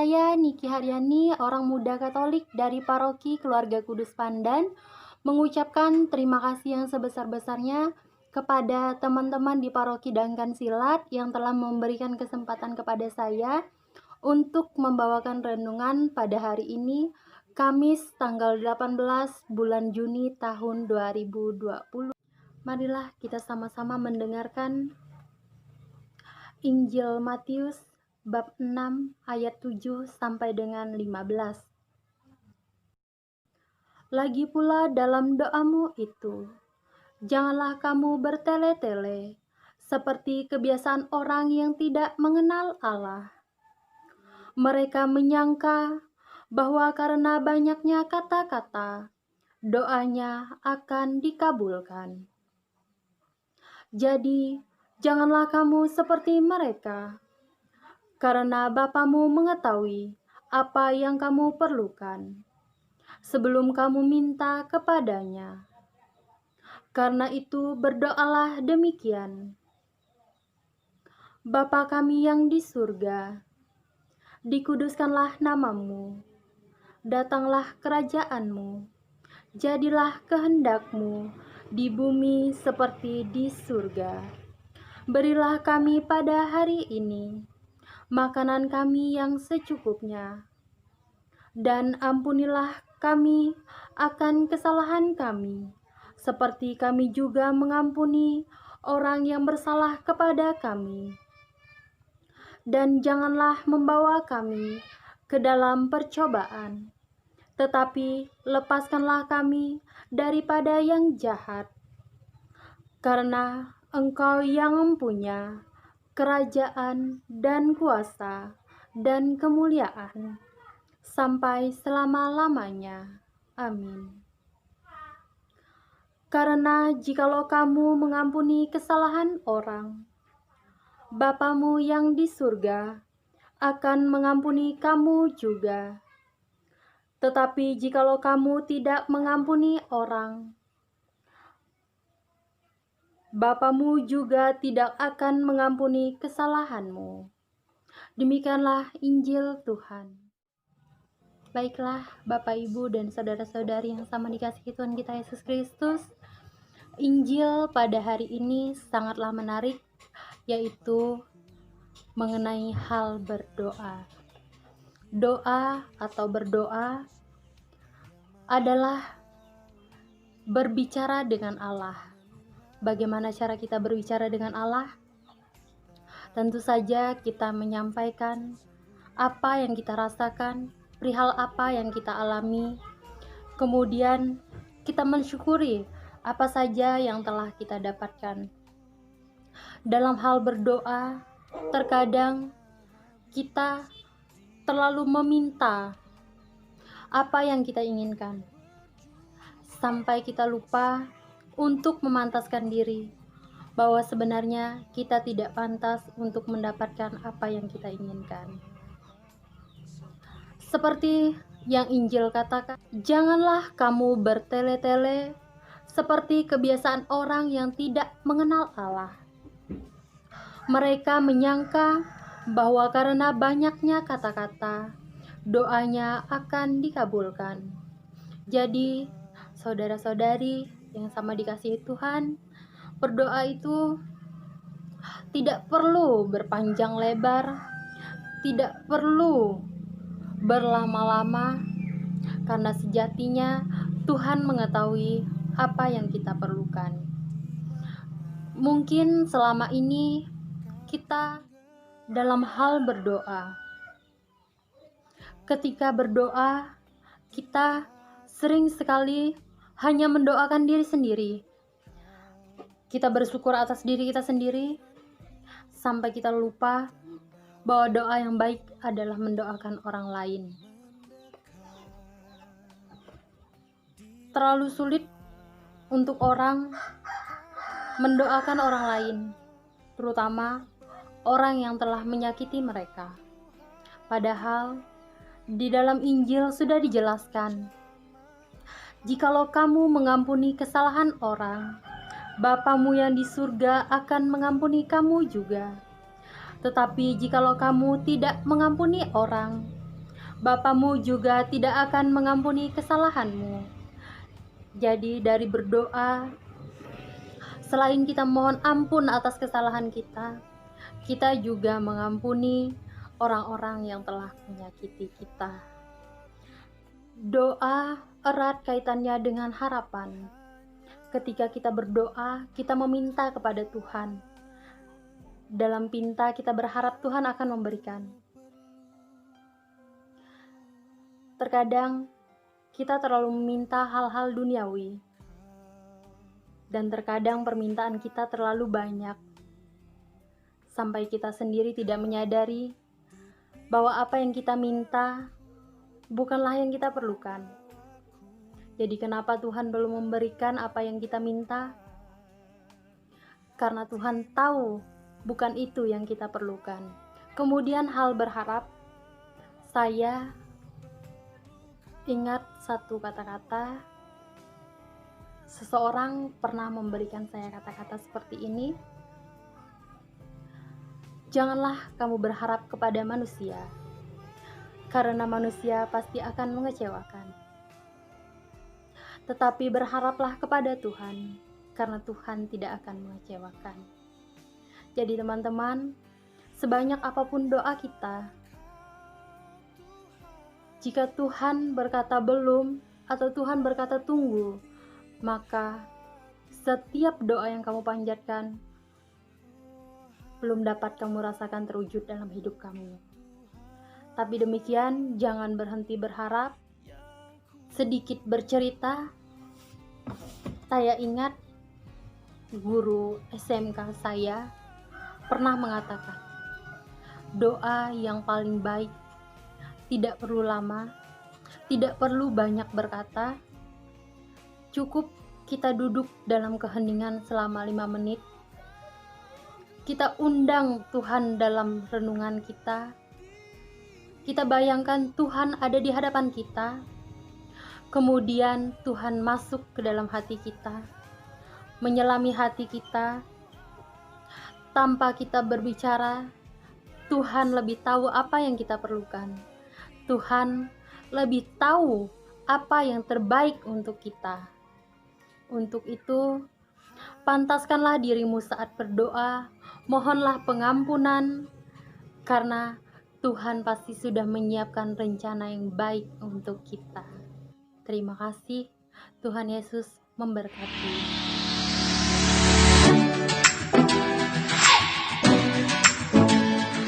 Saya Niki Haryani, orang muda Katolik dari Paroki Keluarga Kudus Pandan, mengucapkan terima kasih yang sebesar-besarnya kepada teman-teman di Paroki Dangkan Silat yang telah memberikan kesempatan kepada saya untuk membawakan renungan pada hari ini, Kamis tanggal 18 bulan Juni tahun 2020. Marilah kita sama-sama mendengarkan Injil Matius bab 6 ayat 7 sampai dengan 15. Lagi pula dalam doamu itu, janganlah kamu bertele-tele seperti kebiasaan orang yang tidak mengenal Allah. Mereka menyangka bahwa karena banyaknya kata-kata, doanya akan dikabulkan. Jadi, janganlah kamu seperti mereka, karena Bapamu mengetahui apa yang kamu perlukan sebelum kamu minta kepadanya. Karena itu berdoalah demikian: Bapa kami yang di surga, dikuduskanlah namamu, datanglah kerajaanmu, jadilah kehendakmu di bumi seperti di surga. Berilah kami pada hari ini makanan kami yang secukupnya, dan ampunilah kami akan kesalahan kami, seperti kami juga mengampuni orang yang bersalah kepada kami. Dan janganlah membawa kami ke dalam percobaan, tetapi lepaskanlah kami daripada yang jahat, karena Engkau yang mempunyai kerajaan dan kuasa dan kemuliaan sampai selama-lamanya. Amin. Karena jikalau kamu mengampuni kesalahan orang, Bapamu yang di surga akan mengampuni kamu juga. Tetapi jikalau kamu tidak mengampuni orang, Bapamu juga tidak akan mengampuni kesalahanmu. Demikianlah Injil Tuhan. Baiklah Bapak, Ibu, dan saudara-saudari yang sama dikasihi Tuhan kita Yesus Kristus, Injil pada hari ini sangatlah menarik, yaitu mengenai hal berdoa. Doa atau berdoa adalah berbicara dengan Allah. Bagaimana cara kita berbicara dengan Allah? Tentu saja kita menyampaikan apa yang kita rasakan, perihal apa yang kita alami. Kemudian kita mensyukuri apa saja yang telah kita dapatkan. Dalam hal berdoa, terkadang kita terlalu meminta apa yang kita inginkan, sampai kita lupa untuk memantaskan diri bahwa sebenarnya kita tidak pantas untuk mendapatkan apa yang kita inginkan. Seperti yang Injil katakan, janganlah kamu bertele-tele seperti kebiasaan orang yang tidak mengenal Allah. Mereka menyangka bahwa karena banyaknya kata-kata, doanya akan dikabulkan. Jadi, saudara-saudari yang sama dikasihi Tuhan, berdoa itu tidak perlu berpanjang lebar, tidak perlu berlama-lama, karena sejatinya Tuhan mengetahui apa yang kita perlukan. Mungkin selama ini kita dalam hal berdoa, ketika berdoa kita sering sekali hanya mendoakan diri sendiri. Kita bersyukur atas diri kita sendiri, sampai kita lupa bahwa doa yang baik adalah mendoakan orang lain. Terlalu sulit untuk orang mendoakan orang lain, terutama orang yang telah menyakiti mereka. Padahal di dalam Injil sudah dijelaskan, jikalau kamu mengampuni kesalahan orang, Bapamu yang di surga akan mengampuni kamu juga. Tetapi jikalau kamu tidak mengampuni orang, Bapamu juga tidak akan mengampuni kesalahanmu. Jadi dari berdoa, selain kita mohon ampun atas kesalahan kita juga mengampuni orang-orang yang telah menyakiti kita. Doa erat kaitannya dengan harapan. Ketika kita berdoa, kita meminta kepada Tuhan. Dalam pinta kita berharap Tuhan akan memberikan. Terkadang kita terlalu meminta hal-hal duniawi, dan terkadang permintaan kita terlalu banyak, sampai kita sendiri tidak menyadari bahwa apa yang kita minta bukanlah yang kita perlukan. Jadi kenapa Tuhan belum memberikan apa yang kita minta? Karena Tuhan tahu bukan itu yang kita perlukan. Kemudian hal berharap, saya ingat satu kata-kata. Seseorang pernah memberikan saya kata-kata seperti ini. Janganlah kamu berharap kepada manusia, karena manusia pasti akan mengecewakan. Tetapi berharaplah kepada Tuhan, karena Tuhan tidak akan mengecewakan. Jadi teman-teman, sebanyak apapun doa kita, jika Tuhan berkata belum atau Tuhan berkata tunggu, maka setiap doa yang kamu panjatkan belum dapat kamu rasakan terwujud dalam hidup kamu. Tapi demikian, jangan berhenti berharap. Sedikit bercerita, saya ingat guru SMK saya pernah mengatakan, doa yang paling baik tidak perlu lama, tidak perlu banyak berkata, cukup kita duduk dalam keheningan selama 5 menit. Kita undang Tuhan dalam renungan kita. Kita bayangkan Tuhan ada di hadapan kita. Kemudian Tuhan masuk ke dalam hati kita, menyelami hati kita. Tanpa kita berbicara, Tuhan lebih tahu apa yang kita perlukan. Tuhan lebih tahu apa yang terbaik untuk kita. Untuk itu, pantaskanlah dirimu saat berdoa, mohonlah pengampunan, karena Tuhan pasti sudah menyiapkan rencana yang baik untuk kita. Terima kasih, Tuhan Yesus memberkati.